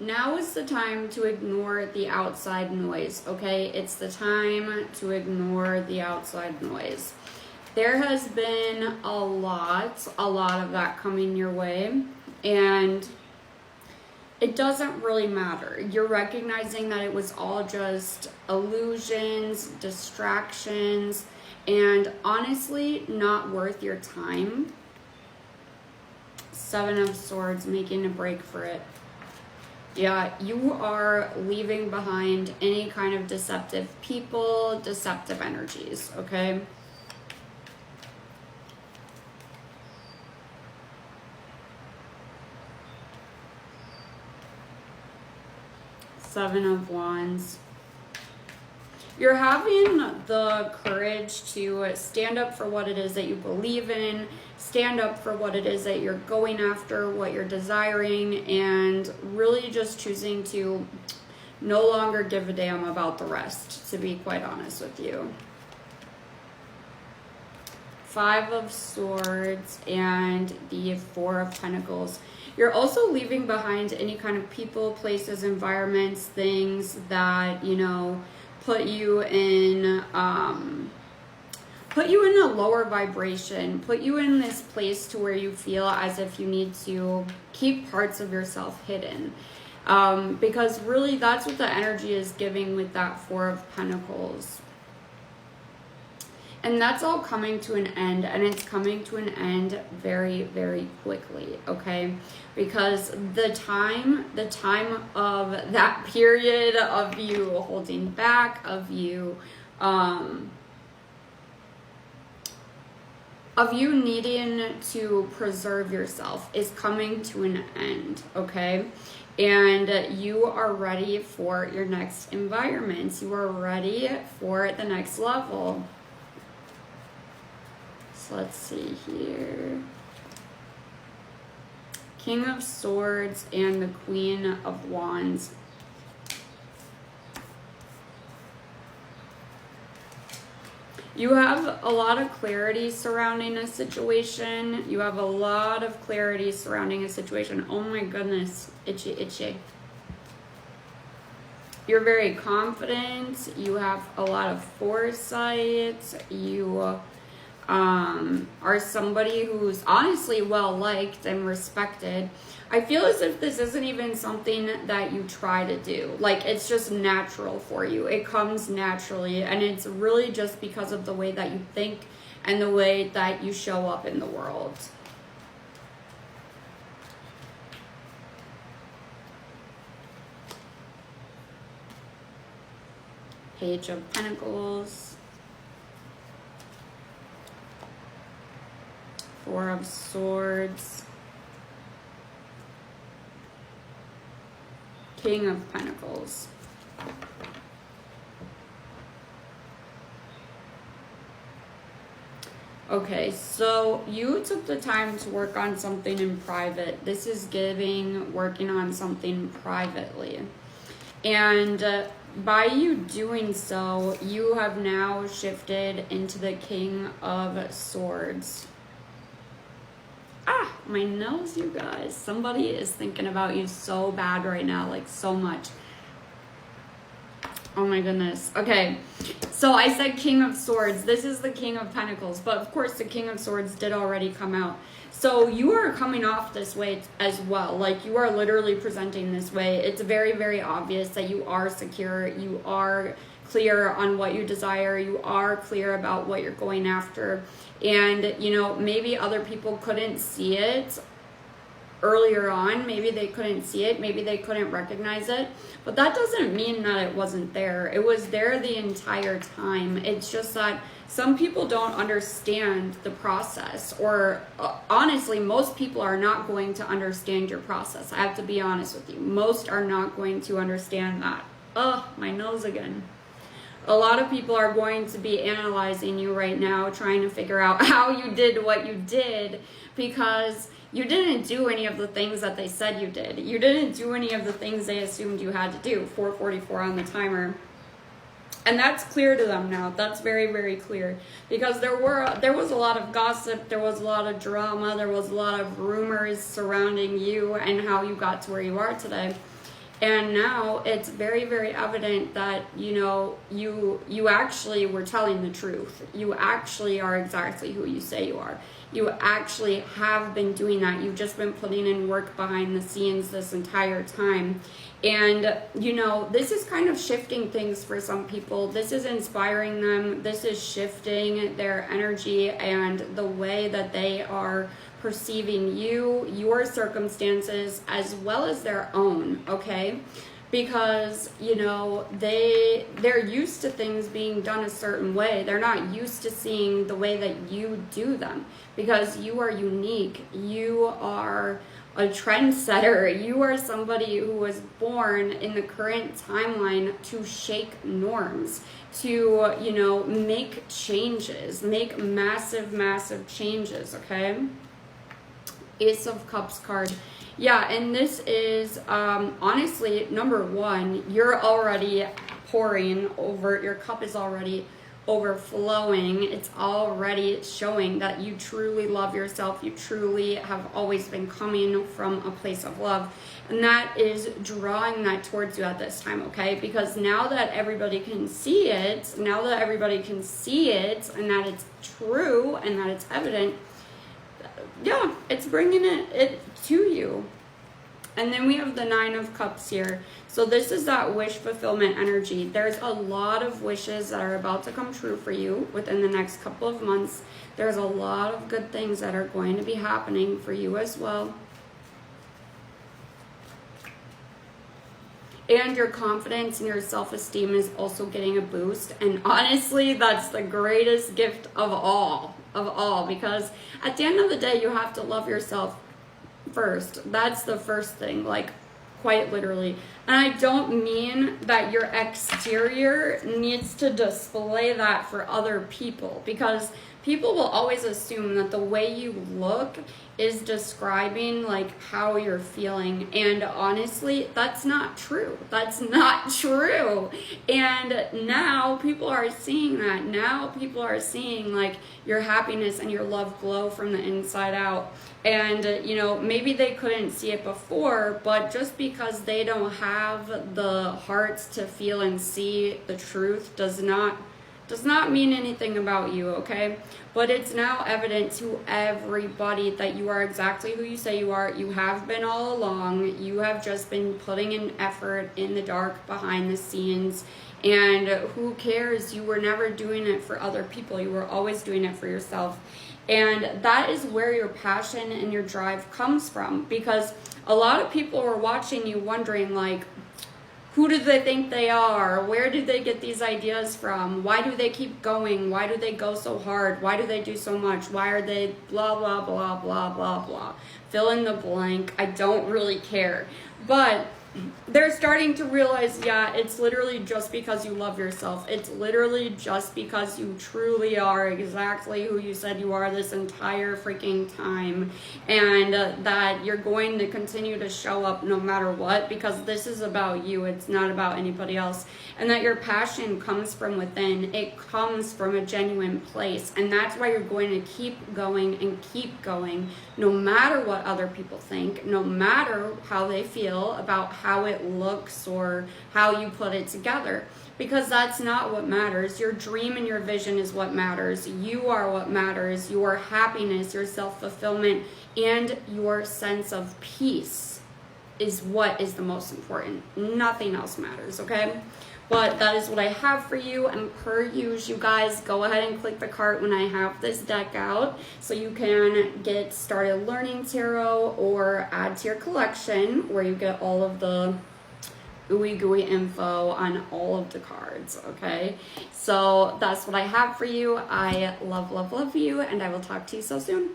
Now is the time to ignore the outside noise, okay? It's the time to ignore the outside noise. There has been a lot of that coming your way, and it doesn't really matter. You're recognizing that it was all just illusions, distractions, and honestly, not worth your time. Seven of Swords, making a break for it. Yeah, you are leaving behind any kind of deceptive people, deceptive energies, okay? Seven of Wands. You're having the courage to stand up for what it is that you believe in, stand up for what it is that you're going after, what you're desiring, and really just choosing to no longer give a damn about the rest, to be quite honest with you. Five of Swords and the Four of Pentacles. You're also leaving behind any kind of people, places, environments, things that, you know, put you in a lower vibration, put you in this place to where you feel as if you need to keep parts of yourself hidden. Because really that's what the energy is giving with that Four of Pentacles. And that's all coming to an end, and it's coming to an end very, very quickly, okay? Because the time of that period of you holding back, of you needing to preserve yourself is coming to an end, okay? And you are ready for your next environments. You are ready for the next level. Let's see here. King of Swords and the Queen of Wands. You have a lot of clarity surrounding a situation. You have a lot of clarity surrounding a situation. Oh my goodness. Itchy, itchy. You're very confident. You have a lot of foresight. You are somebody who's honestly well liked and respected. I feel as if this isn't even something that you try to do. Like, it's just natural for you. It comes naturally, and it's really just because of the way that you think and the way that you show up in the world. Page of Pentacles. Four of Swords. King of Pentacles. Okay, so you took the time to work on something in private. This is giving working on something privately. And by you doing so, you have now shifted into the King of Swords. Ah, my nose, you guys. Somebody is thinking about you so bad right now, like so much. Oh my goodness. Okay, so I said King of Swords. This is the King of Pentacles, but of course the King of Swords did already come out. So you are coming off this way as well. Like, you are literally presenting this way. It's very, very obvious that you are secure. You are clear on what you desire. You are clear about what you're going after. And, you know, maybe other people couldn't see it earlier on. Maybe they couldn't see it. Maybe they couldn't recognize it. But that doesn't mean that it wasn't there. It was there the entire time. It's just that some people don't understand the process. Or honestly, most people are not going to understand your process. I have to be honest with you. Most are not going to understand that. Ugh, my nose again. A lot of people are going to be analyzing you right now, trying to figure out how you did what you did, because you didn't do any of the things that they said you did. You didn't do any of the things they assumed you had to do. 4:44 on the timer. And that's clear to them now. That's very, very clear. Because there was a lot of gossip, there was a lot of drama, there was a lot of rumors surrounding you and how you got to where you are today. And now it's very, very evident that, you know, you actually were telling the truth. You actually are exactly who you say you are. You actually have been doing that. You've just been putting in work behind the scenes this entire time. And, you know, this is kind of shifting things for some people. This is inspiring them. This is shifting their energy and the way that they are perceiving you, your circumstances, as well as their own, okay? Because, you know, they're used to things being done a certain way. They're not used to seeing the way that you do them, because you are unique. You are a trendsetter. You are somebody who was born in the current timeline to shake norms, to, you know, make changes, make massive, massive changes, okay? Ace of Cups card. Yeah, and this is, honestly, number one, you're already pouring over, your cup is already overflowing. It's already showing that you truly love yourself. You truly have always been coming from a place of love. And that is drawing that towards you at this time, okay? Because now that everybody can see it, and that it's true, and that it's evident, yeah, it's bringing it to you. And then we have the Nine of Cups here. So this is that wish fulfillment energy. There's a lot of wishes that are about to come true for you within the next couple of months. There's a lot of good things that are going to be happening for you as well. And your confidence and your self-esteem is also getting a boost. And honestly, that's the greatest gift of all, because at the end of the day, you have to love yourself first. That's the first thing, like, quite literally. And I don't mean that your exterior needs to display that for other people, because people will always assume that the way you look is describing like how you're feeling, and honestly, that's not true. That's not true. And now people are seeing that. Now people are seeing like your happiness and your love glow from the inside out. And you know, maybe they couldn't see it before, but just because they don't have the hearts to feel and see the truth does not mean anything about you, okay? But it's now evident to everybody that you are exactly who you say you are. You have been all along. You have just been putting in effort in the dark, behind the scenes. And who cares? You were never doing it for other people. You were always doing it for yourself. And that is where your passion and your drive comes from. Because a lot of people are watching you wondering, like, who do they think they are? Where did they get these ideas from? Why do they keep going? Why do they go so hard? Why do they do so much? Why are they blah, blah, blah, blah, blah, blah? Fill in the blank. I don't really care. But they're starting to realize, yeah, it's literally just because you love yourself. It's literally just because you truly are exactly who you said you are this entire freaking time. And that you're going to continue to show up no matter what, because this is about you. It's not about anybody else. And that your passion comes from within. It comes from a genuine place. And that's why you're going to keep going and keep going, no matter what other people think, no matter how they feel about how it looks or how you put it together, because that's not what matters. Your dream and your vision is what matters. You are what matters. Your happiness, your self-fulfillment, and your sense of peace is what is the most important. Nothing else matters, okay? But that is what I have for you, and per usual, you guys, go ahead and click the cart when I have this deck out so you can get started learning tarot or add to your collection where you get all of the ooey gooey info on all of the cards, okay? So that's what I have for you. I love, love, love you, and I will talk to you so soon.